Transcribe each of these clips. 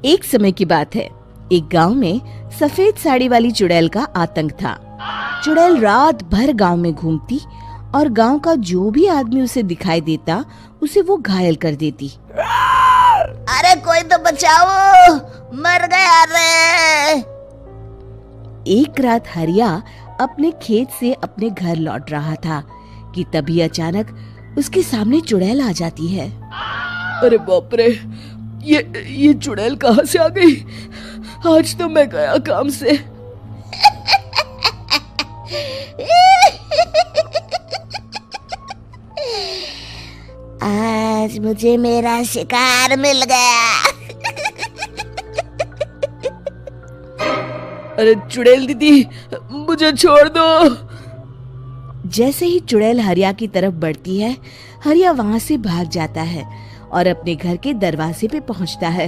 एक समय की बात है। एक गांव में सफेद साड़ी वाली चुड़ैल का आतंक था। चुड़ैल रात भर गांव में घूमती और गांव का जो भी आदमी उसे दिखाई देता उसे वो घायल कर देती। अरे कोई तो बचाओ, मर गया रे। एक रात हरिया अपने खेत से अपने घर लौट रहा था कि तभी अचानक उसके सामने चुड़ैल आ जाती है। अरे बाप रे, ये चुड़ैल कहाँ से आ गई? आज तो मैं गया काम से। आज मुझे मेरा शिकार मिल गया। अरे चुड़ैल दीदी, मुझे छोड़ दो। जैसे ही चुड़ैल हरिया की तरफ बढ़ती है, हरिया वहाँ से भाग जाता है और अपने घर के दरवाजे पे पहुँचता है।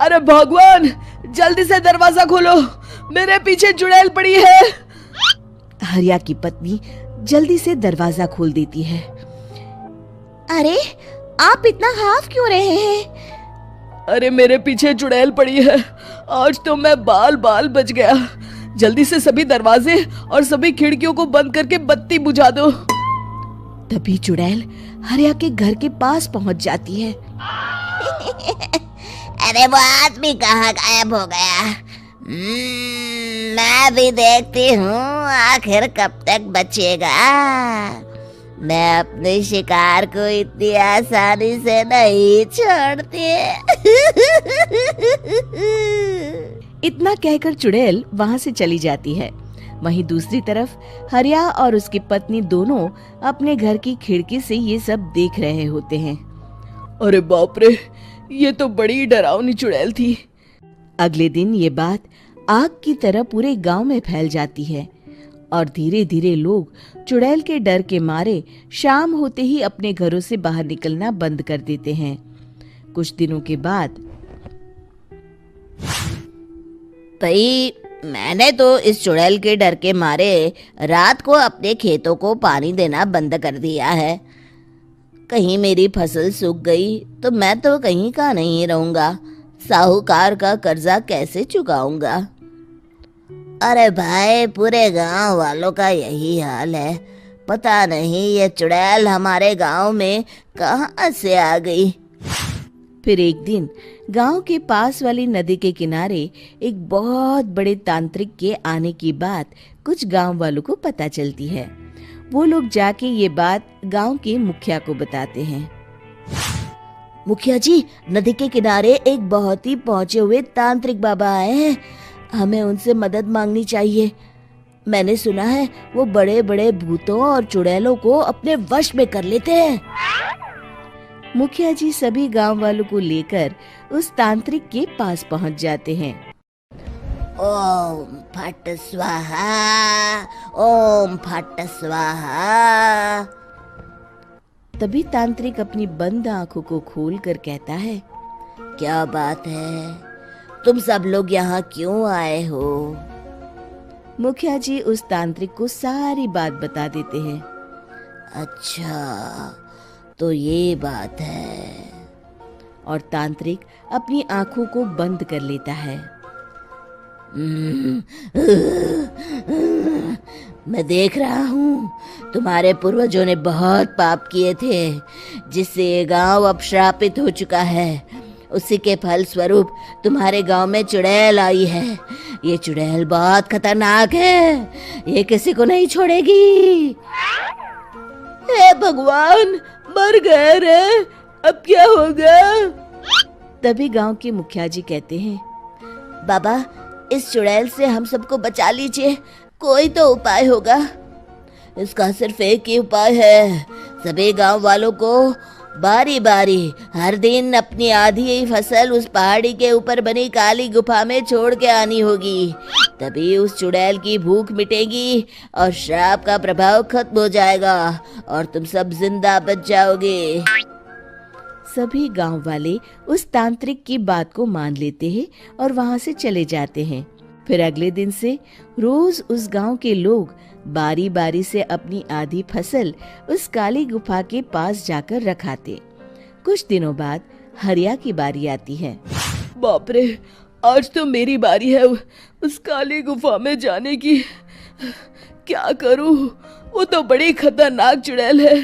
अरे भगवान, जल्दी से दरवाजा खोलो, मेरे पीछे चुड़ैल पड़ी है। हरिया की पत्नी जल्दी से दरवाजा खोल देती है। अरे आप इतना हाफ क्यों रहे हैं? अरे मेरे पीछे चुड़ैल पड़ी है, आज तो मैं बाल बाल बच गया। जल्दी से सभी दरवाजे और सभी खिड़कियों को बंद करके बत्ती बुझा दो। तभी चुड़ैल हरिया के घर के पास पहुंच जाती है। अरे वो आदमी कहाँ गायब हो गया? मैं भी देखती हूँ आखिर कब तक बचेगा। मैं अपने शिकार को इतनी आसानी से नहीं छोड़ती। इतना कहकर चुड़ैल वहां से चली जाती है। वहीं दूसरी तरफ हरिया और उसकी पत्नी दोनों अपने घर की खिड़की से ये सब देख रहे होते हैं। अरे बाप रे, ये तो बड़ी डरावनी चुड़ैल थी। अगले दिन ये बात आग की तरह पूरे गांव में फैल जाती है और धीरे धीरे लोग चुड़ैल के डर के मारे शाम होते ही अपने घरों से बाहर निकलना बंद कर देते हैं। कुछ दिनों के बाद भाई, मैंने तो इस चुड़ैल के डर के मारे रात को अपने खेतों को पानी देना बंद कर दिया है। कहीं मेरी फसल सूख गई तो मैं तो कहीं का नहीं रहूंगा। साहूकार का कर्जा कैसे चुकाऊंगा? अरे भाई, पूरे गांव वालों का यही हाल है। पता नहीं ये चुड़ैल हमारे गांव में कहां से आ गई। फिर एक दिन गांव के पास वाली नदी के किनारे एक बहुत बड़े तांत्रिक के आने की बात कुछ गांव वालों को पता चलती है। वो लोग जाके ये बात गांव के मुखिया को बताते हैं। मुखिया जी, नदी के किनारे एक बहुत ही पहुंचे हुए तांत्रिक बाबा आए हैं। हमें उनसे मदद मांगनी चाहिए। मैंने सुना है वो बड़े बड़े भूतों और चुड़ैलों को अपने वश में कर लेते हैं। मुखिया जी सभी गांव वालों को लेकर उस तांत्रिक के पास पहुंच जाते हैं। ओम फट स्वाहा, ओम फट स्वाहा। तभी तांत्रिक अपनी बंद आंखों को खोलकर कहता है, क्या बात है? तुम सब लोग यहाँ क्यों आए हो? मुखिया जी उस तांत्रिक को सारी बात बता देते हैं। अच्छा, तो ये बात है। और तांत्रिक अपनी आंखों को बंद कर लेता है। मैं देख रहा हूँ तुम्हारे पूर्वजों ने बहुत पाप किए थे, जिससे ये गांव अब श्रापित हो चुका है। उसी के फल स्वरूप तुम्हारे गांव में चुड़ैल आई है। ये चुड़ैल बहुत खतरनाक है, ये किसी को नहीं छोड़ेगी। हे भगवान, मर गए रे, अब क्या होगा? तभी गांव के मुखिया जी कहते हैं, बाबा, इस चुड़ैल से हम सबको बचा लीजिए। कोई तो उपाय होगा। इसका सिर्फ एक ही उपाय है। सभी गांव वालों को बारी बारी हर दिन अपनी आधी फसल उस पहाड़ी के ऊपर बनी काली गुफा में छोड़ के आनी होगी। तभी उस चुड़ैल की भूख मिटेगी और श्राप का प्रभाव खत्म हो जाएगा और तुम सब जिंदा बच जाओगे। सभी गांव वाले उस तांत्रिक की बात को मान लेते हैं और वहां से चले जाते हैं। फिर अगले दिन से रोज उस गांव के लोग बारी बारी से अपनी आधी फसल उस काली गुफा के पास जाकर रखाते। कुछ दिनों बाद हरिया की बारी आती है। बाप रे, आज तो मेरी बारी है उस काली गुफा में जाने की। क्या करूं, वो तो बड़ी खतरनाक चुड़ैल है।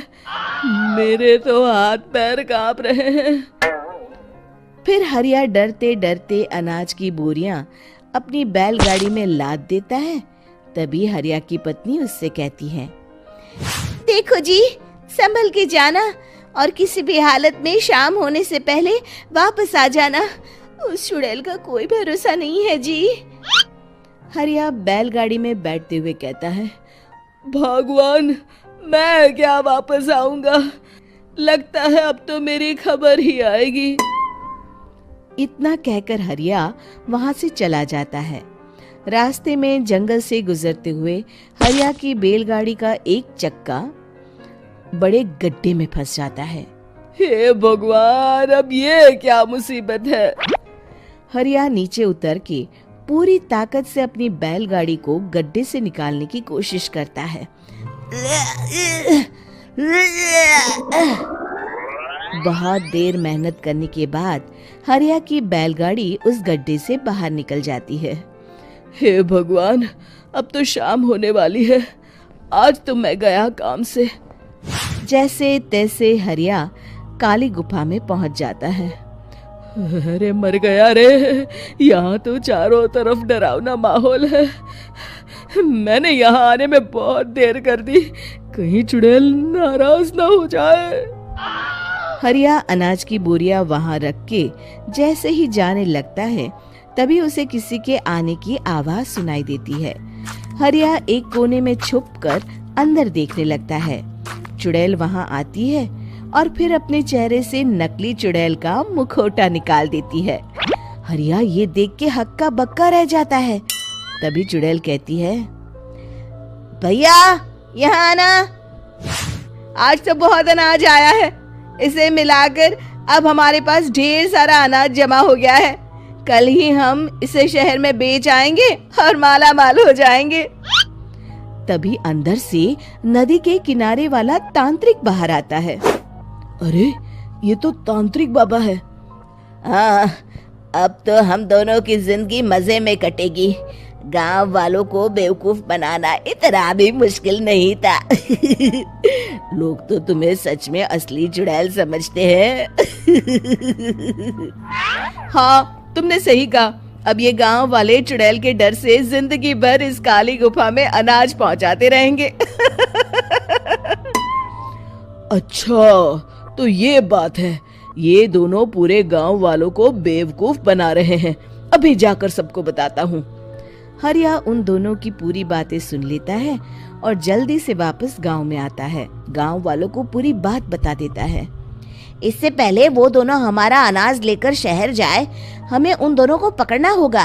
मेरे तो हाथ पैर कांप रहे हैं। फिर हरिया डरते डरते अनाज की बोरियां अपनी बैलगाड़ी में लाद देता है। तभी हरिया की पत्नी उससे कहती है, देखो जी, संभल के जाना और किसी भी हालत में शाम होने से पहले वापस आ जाना। उस चुड़ैल का कोई भरोसा नहीं है जी। हरिया बैलगाड़ी में बैठते हुए कहता है, भगवान, मैं क्या वापस आऊंगा? लगता है अब तो मेरी खबर ही आएगी। इतना कहकर हरिया वहां से चला जाता है। रास्ते में जंगल से गुजरते हुए हरिया की बैलगाड़ी का एक चक्का बड़े गड्ढे में फंस जाता है। हे भगवान, अब ये क्या मुसीबत है? हरिया नीचे उतर के पूरी ताकत से अपनी बैलगाड़ी को गड्ढे से निकालने की कोशिश करता है। बहुत देर मेहनत करने के बाद हरिया की बैलगाड़ी उस गड्ढे से बाहर निकल जाती है। हे भगवान, अब तो शाम होने वाली है। आज तो मैं गया काम से। जैसे तैसे हरिया काली गुफा में पहुंच जाता है। अरे मर गया रे, यहाँ तो चारों तरफ डरावना माहौल है। मैंने यहाँ आने में बहुत देर कर दी, कहीं चुड़ैल नाराज ना हो जाए। हरिया अनाज की बोरियां वहां रख के जैसे ही जाने लगता है, तभी उसे किसी के आने की आवाज सुनाई देती है। हरिया एक कोने में छुपकर अंदर देखने लगता है। चुड़ैल वहां आती है और फिर अपने चेहरे से नकली चुड़ैल का मुखौटा निकाल देती है। हरिया ये देख के हक्का बक्का रह जाता है। तभी चुड़ैल कहती है, भैया यहाँ आना, आज तो बहुत अनाज आया है। इसे मिलाकर अब हमारे पास ढेर सारा अनाज जमा हो गया है। कल ही हम इसे शहर में बेच आएंगे और माला माल हो जाएंगे। तभी अंदर से नदी के किनारे वाला तांत्रिक बाहर आता है। अरे, ये तो तांत्रिक बाबा है। हाँ, अब तो हम दोनों की जिंदगी मजे में कटेगी। गांव वालों को बेवकूफ बनाना इतना भी मुश्किल नहीं था। लोग तो तुम्हें सच में असली चुड़ैल समझते हैं। हाँ, तुमने सही कहा। अब ये गांव वाले चुड़ैल के डर से जिंदगी भर इस काली गुफा में अनाज पहुंचाते रहेंगे। अच्छा, तो ये बात है। ये दोनों पूरे गांव वालों को बेवकूफ बना रहे हैं। अभी जाकर सबको बताता हूँ। हरिया उन दोनों की पूरी बातें सुन लेता है और जल्दी से वापस गांव में आता है। गांव वालों को पूरी बात बता देता है। इससे पहले वो दोनों हमारा अनाज लेकर शहर जाए, हमें उन दोनों को पकड़ना होगा।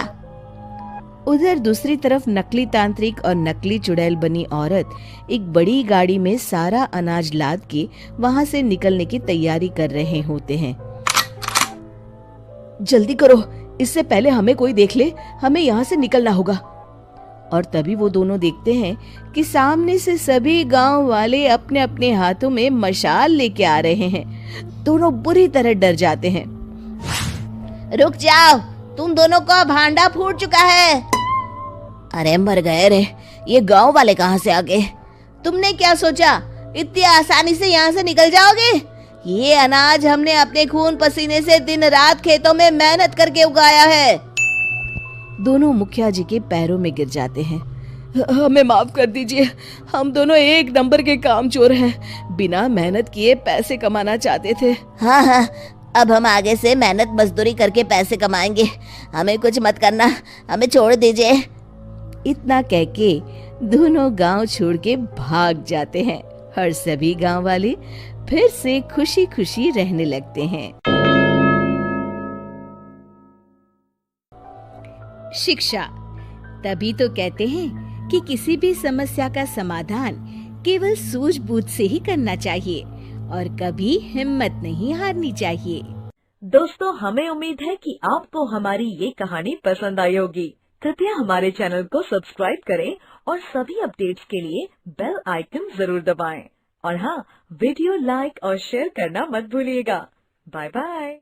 उधर दूसरी तरफ नकली तांत्रिक और नकली चुड़ैल बनी औरत एक बड़ी गाड़ी में सारा अनाज लाद के वहां से निकलने की तैयारी कर रहे होते हैं। जल्दी करो, इससे पहले हमें कोई देख ले। हमें यहाँ से निकलना होगा। और तभी वो दोनों देखते हैं कि सामने से सभी गांव वाले अपने अपने हाथों में मशाल लेके आ रहे हैं। दोनों बुरी तरह डर जाते हैं। रुक जाओ, तुम दोनों का भांडा फूट चुका है। अरे मर गए रे, ये गांव वाले कहाँ से आ गए? तुमने क्या सोचा इतनी आसानी से यहाँ से निकल जाओगे? ये अनाज हमने अपने खून पसीने से दिन रात खेतों में मेहनत करके उगाया है। दोनों मुखिया जी के पैरों में गिर जाते हैं। हमें माफ कर दीजिए, हम दोनों एक नंबर के कामचोर हैं। बिना मेहनत किए पैसे कमाना चाहते थे। हाँ हाँ, अब हम आगे से मेहनत मजदूरी करके पैसे कमाएंगे। हमें कुछ मत करना, हमें छोड़ दीजिए। इतना कह के दोनों गांव छोड़ के भाग जाते हैं और सभी गांव वाले फिर से खुशी खुशी रहने लगते हैं। शिक्षा, तभी तो कहते हैं कि किसी भी समस्या का समाधान केवल सूझबूझ से ही करना चाहिए और कभी हिम्मत नहीं हारनी चाहिए। दोस्तों, हमें उम्मीद है कि आपको हमारी ये कहानी पसंद आई होगी। कृपया हमारे चैनल को सब्सक्राइब करें और सभी अपडेट्स के लिए बेल आइकन जरूर दबाएं। और हाँ, वीडियो लाइक और शेयर करना मत भूलिएगा। Bye bye.